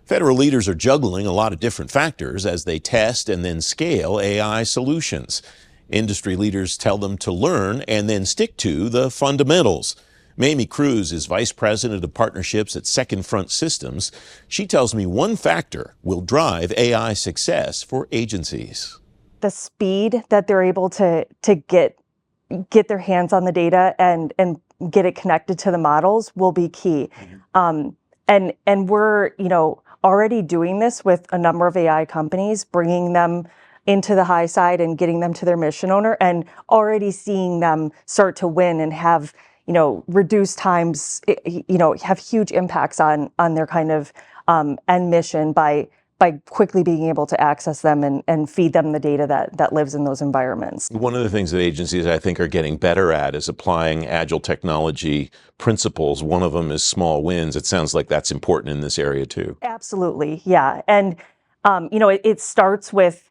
Federal leaders are juggling a lot of different factors as they test and then scale AI solutions. Industry leaders tell them to learn and then stick to the fundamentals. Mamie Cruse is Vice President of Partnerships at Second Front Systems. She tells me one factor will drive AI success for agencies. The speed that they're able to get their hands on the data and get it connected to the models will be key. And we're already doing this with a number of AI companies, bringing them into the high side and getting them to their mission owner, and already seeing them start to win and have reduced times, have huge impacts on their kind of end mission by quickly being able to access them and feed them the data that lives in those environments. One of the things that agencies, I think, are getting better at is applying Agile technology principles. One of them is small wins. It sounds like that's important in this area too. Absolutely, yeah. And it starts with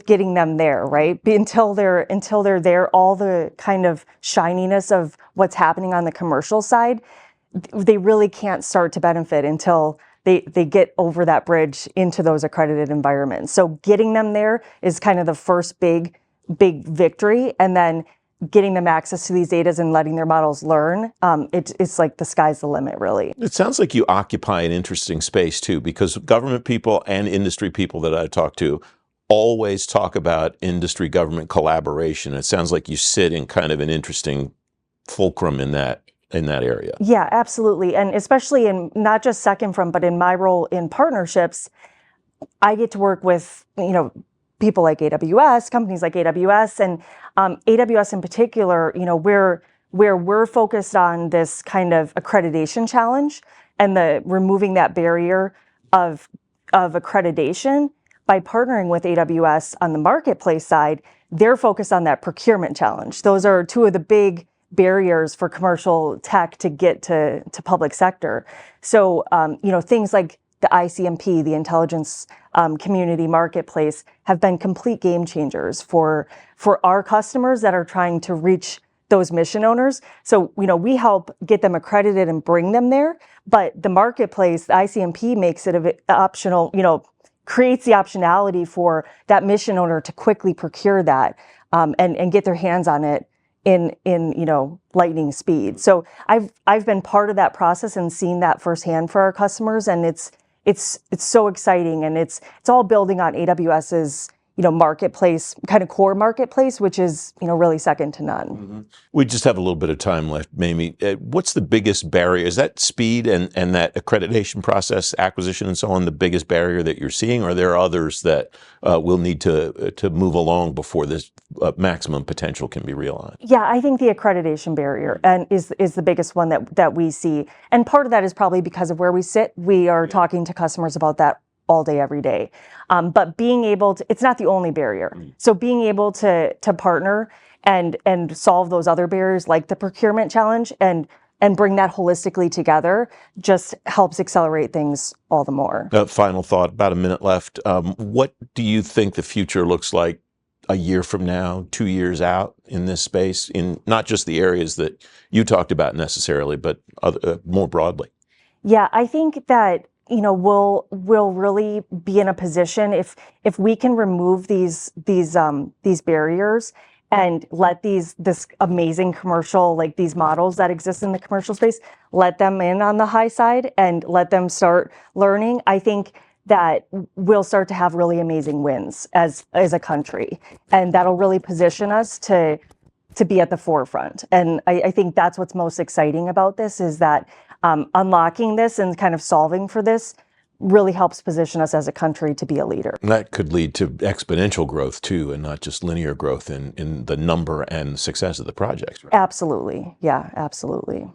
getting them there, right? Until they're there, all the kind of shininess of what's happening on the commercial side, they really can't start to benefit until they get over that bridge into those accredited environments. So getting them there is kind of the first big victory, and then getting them access to these data and letting their models learn, it's like the sky's the limit, really. It sounds like you occupy an interesting space too, because government people and industry people that I talk to always talk about industry-government collaboration. It sounds like you sit in kind of an interesting fulcrum in that area. Yeah, absolutely. And especially in not just Second Front, but in my role in partnerships, I get to work with, people like AWS, companies like AWS, and AWS in particular, where we're focused on this kind of accreditation challenge and the removing that barrier of accreditation. By partnering with AWS on the marketplace side, they're focused on that procurement challenge. Those are two of the big barriers for commercial tech to get to public sector. So, things like the ICMP, the Intelligence Community Marketplace, have been complete game changers for our customers that are trying to reach those mission owners. So, we help get them accredited and bring them there, but the marketplace, the ICMP, makes it optional, creates the optionality for that mission owner to quickly procure that and get their hands on it in lightning speed. So I've been part of that process and seen that firsthand for our customers, and it's so exciting, and it's all building on AWS's marketplace, kind of core marketplace, which is really second to none. Mm-hmm. We just have a little bit of time left, Mamie. What's the biggest barrier? Is that speed and that accreditation process, acquisition and so on, the biggest barrier that you're seeing, or are there others that will need to move along before this maximum potential can be realized? Yeah, I think the accreditation barrier is the biggest one that we see, and part of that is probably because of where we sit. We are talking to customers about that all day, every day. But being able to, it's not the only barrier. So being able to partner and solve those other barriers like the procurement challenge and bring that holistically together just helps accelerate things all the more. Final thought, about a minute left. What do you think the future looks like a year from now, 2 years out in this space, in not just the areas that you talked about necessarily, but more broadly? Yeah, I think that we'll really be in a position if we can remove these barriers and let this amazing commercial, like these models that exist in the commercial space, let them in on the high side and let them start learning. I think that we'll start to have really amazing wins as a country, and that'll really position us to be at the forefront. And I think that's what's most exciting about this, is that unlocking this and kind of solving for this really helps position us as a country to be a leader. And that could lead to exponential growth too, and not just linear growth in the number and success of the projects. Right? Absolutely. Yeah, absolutely.